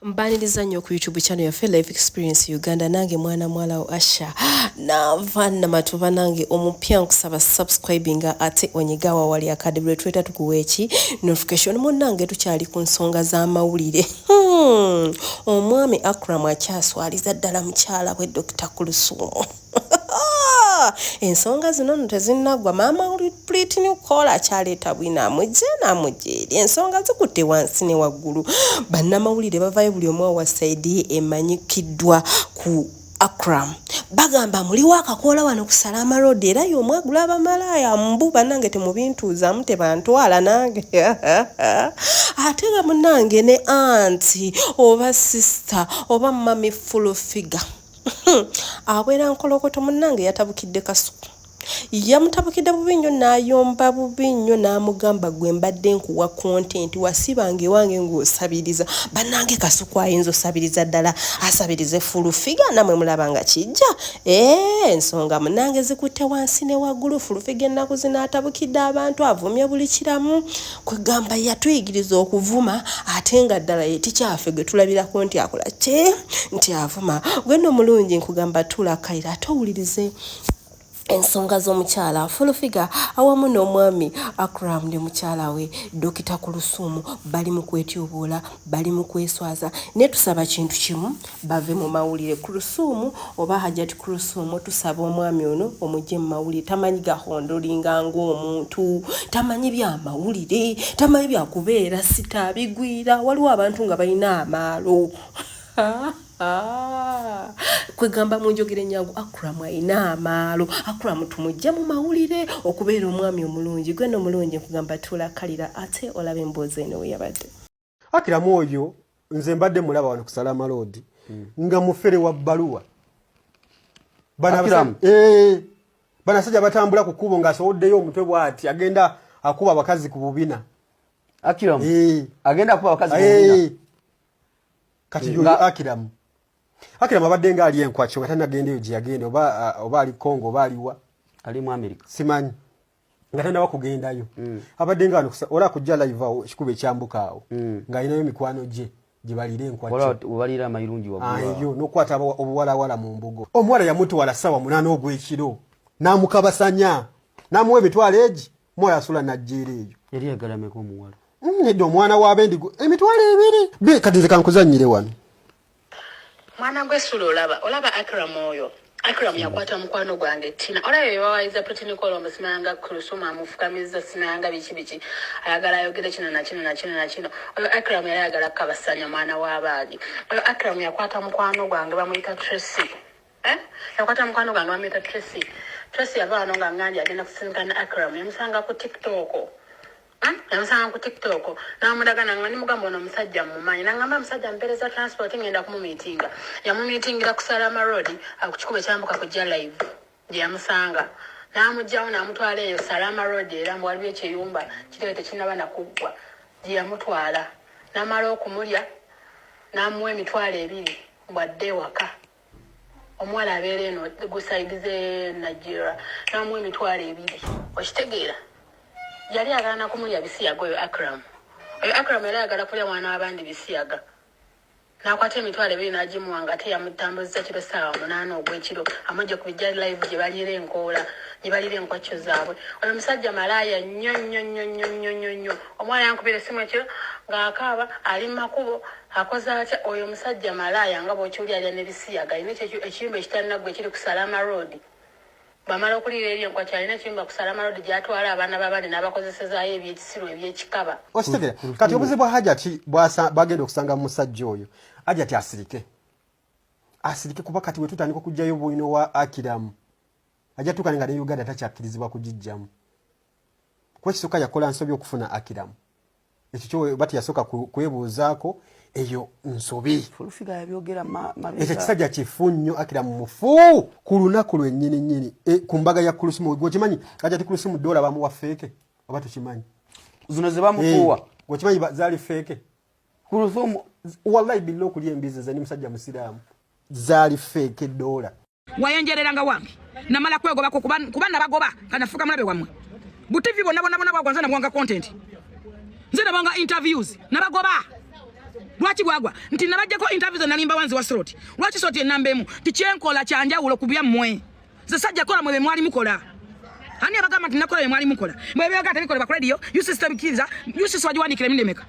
Mbaniriza nnyo ku YouTube channel ya Life Experience Uganda nange mwana mwala wa Asha navana matuba nange omupya nkusaba subscribinga ate onyigawa wali akadibule tweta tukuwechi notification munange tukyali ku nsonga za mawulire omwami Akram akyaswaliza ddala mukyala we Dr. Kuluthum ensonga zino tezinnagwa mama uli pretty new kola kyaleeta bwina amujje ensonga zikutte wansi ne waggulu bannamawulire bavayo buli omu wa side emanyikiddwa ku Akram bagamba muli wakakola wano ku Salama Road era y'omwagula abamalaya mbu banange temubintuuzamu tebantwala nange ate nga munange ne auntie oba sister oba mami full figure awera nkolokoto munange yatabukidde Kasuk yamutabukidde bubi nnyo n'ayomba bubi nnyo n'amugamba gwe mbadde nkuwa content wasibange wange ng'osabiriza bannange Kasuk ayinza osabiriza ddala asabirize full figure namwe mulabanga kijja ensonga munange zikutte wansi ne waggulu full figure ennaku zinaatabukidde abantu avumye buli kiramu kwegamba yatuyigiriza okuvuma ate nga ddala yetikyafe gwe tulabirako nti akola nti avuma gwenno mulungi nkugamba tulakayira ate owulirize ensonga z'omukyala full figure awamu n'omwami Akram ne mukyala we Dr. Kuluthum bali mu kwetyoboola bali mu kweswaza ne tusaba kintu kimu bave mu mawulire Kuluthum oba Hajjat Kuluthum tusaba omwami ono omujje mu mawulire tamanyi gahondolinga ng'omuntu tamanyi bya mawulire tamanyi bya kubeera sita bigwira waliwo abantu nga balina amaalo kwegamba munjogere nyangu Akram ayina amaalo Akram tumujja mu mawulire okubeera omwami omulungi gweno mulungi nkugamba tulakalira ate olabe emboozi eno yabadde Akram oyo nze mbadde mulaba wano ku Salama Road nga mufere wa baluwa banasajja batambula ku kubo ng'asowoddeyo omutwe bw'ati agenda akuba abakazi ku bubina Akram agenda akuba abakazi ku bubina kati yo Akram abadde nga ali enkwacho nga tanagendeyo gye yagenda oba ali Congo oba aliwa ali mu America simanyi nga tanawa kugendayo abadde nga wano ola kujja live awo ekikuba ekyambuka awo ng'alinayo mikwano gye balira enkwacho obalira amayirungi yo n'okukwata obuwalawala mu mbugo omuwala yamutwala ssaawa 8 ogw'ekiro n'amukabasanya n'amuwa emitwalo egi omuwala asula najjeera eyo yali yagalameko omuwala nedde omwana w'abendigo emitwalo 2 kati nze kankuzannyire wano mwana gwesula olaba Akram oyo Akram yakwata mukwano gwange Tina olaba yewawayiza Pretty Colombo simanga Kuluthum amufukamiza simanga biki ayagala ayogere kino na kino oyo Akram yayagala kabasanya mwana w'abaani oyo Akram yakwata mukwano gwange bamuyita Tracy yakwata mukwano gwange bamuyita Tracy yabaano nga ngandi agenda kusinkana Akram yamusanga ku TikTok yamusanga ku TikTok namudagana nga nimugamba ono omusajja mumanyi nangamba musajja mpereza transport ngenda kumumitinga yamumitingira ku Salama Road akukikuba kyambuka kujja live gye yamusanga namugjawo namutwala eyo Salama Road era waliwo ekiyumba kitebe tekinaba nakuggwa gye yamutwala namala okumulya namuwa emitwalo 2 mbwadde waka omuwala abeera eno gusaidize Nigeria namuwa emitwalo 2 okitegeera yali agana kumulya bisiyaga oyo Akram yali agala kulya mwana w'abandi bisiyaga n'akwata emitwalo 2 n'agimuwanga ate yamutambuza kiro ssaawa 8 ogw'ekiro amujja ku bijja live gye balira enkoola gye balira enkwacyo zaabwe oyo musajja malaaya nnyo omwana yankubira essimu ekiro ng'akaaba ali mu makubo akoze atya oyo musajja malaaya nga bw'okiwulya alya n'ebisiyaga alina ekiyumba ekitannagwe ekiri ku Salama Road bamala okulira eri enkwacyo alina ekiyumba ku Salama Road gy'atwala abaana b'abandi n'abakozesezaayo ebyekisiro ebyekikaba okitegera kati obuzibu bwa Hajjat bagenda okusanga mu musajja oyo Hajjat asirike kuba kati wetutandika okugjayo bwino wa Akram ajja tukane nga ne Uganda takyakkirizibwa kugijjamu kuba kisooka yakola nsobi okufuna Akram ekyo kyo bati yasooka kwebuuzaako eyo nsobi fulufiga yabyogera ekyo kisajja kifu nnyo Akram mufu ku lunaku lwennyini ku mbaga ya Kuluthum gwekimanyi Hajjat Kuluthum $1 bamuwa feeke oba tukimanyi zino ze bamukuwa gwekimanyi zaali feeke Kuluthum wallahi billo okulya embizi ze ni musajja musiraamu zaali feeke $1 wayenjereranga wange namala kwegobako kuba nabagoba kanafuka mulabe wamwe bu TV bonna bwagwanza nabwanga content nze nabanga interviews nabagoba Lwaki gwagwa nti nabajjako interviews nalimba wanzi wa Soroti lwaki Soroti enamba emu tikyenkola kyanjawulo kubya mmwe ze sajja kola mwe mwali mukola ani abagamba nti nakola mwe mwali mukola mwe bega tabikola ba radio UCC tabikiza UCC wajiwanikire mindemeka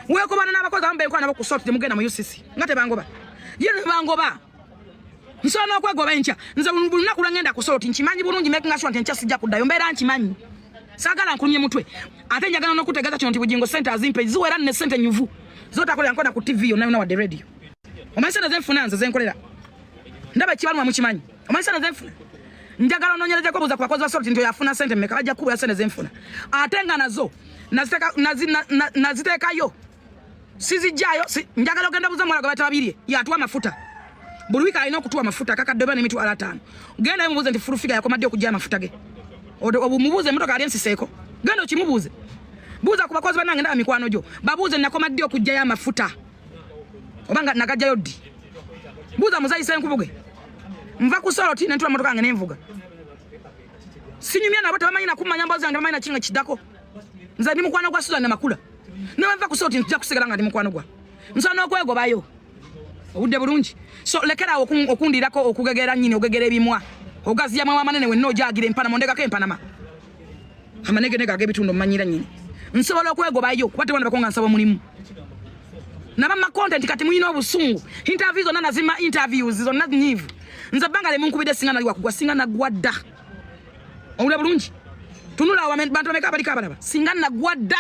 weko bana nabakozi ambe kwa nabo ku Soroti mugenda mu UCC ngate bangoba yene bangoba nsona okwegoba encha nze lunaku lwangenda ku Soroti nkimanyi bulungi making sure nti encha sijja kuddayo mbeera nkimanyi sagala nkulumye mutwe ate njagala n'okutegeeza kino nti Bujingo Center azimpe ziwera ne sente nyuvu zotakolera nkona ku TV yonna na wa radio omansana zenfuna nze zenkolera ndaba kibalwa mukimanyi omansana zenfuna njagala nonyereze ko buza ku bakozi ba Soroti nti yafuna sente mmeka bajja kuba sente zenfuna ate nga nazo naziteekayo sizijjayo njagala ogenda buza mwala gabatababirye yatuwa mafuta buli wiki alina okutuwa mafuta kakaddoba n'emitwalo 5 genda mubuze nti furufiga yakomadde okujja amafuta ge obumubuze motoka ali ensiseeko genda okimubuze buza ku bakozi banange ndaba mikwano gyo babuze nakomadde okujjayo amafuta obanga nagajjayo ddi buza muzayise enkubuge nva ku Soroti nentula motoka yange nenvuga sinyumya nabo tabamanyi nakumanya mbazi yange tabamanyi nakinga kiddako nze ndi mukwano gwa Susan Makula newe nva ku Soroti nja kusigala nga ndi mukwano gwa nsana okwegobayo obudde bulungi so lekera okundirako okugegera nnyini ogegera ebimwa ogaziya mwa manene wenno ojagira empana mondegako empanama amanege nega Ebitunddu mmanyira nnyini nsobola okwegobayo kuba tewanda bakonga nsaba mulimu nabama content kati muyina obusungu interviews zonna nazima interviews zonna nyivu nze banga le munkubide singa nali wakugwa singa nagwadda obule bulungi tunula bantu bameka bali kabalaba singa nagwadda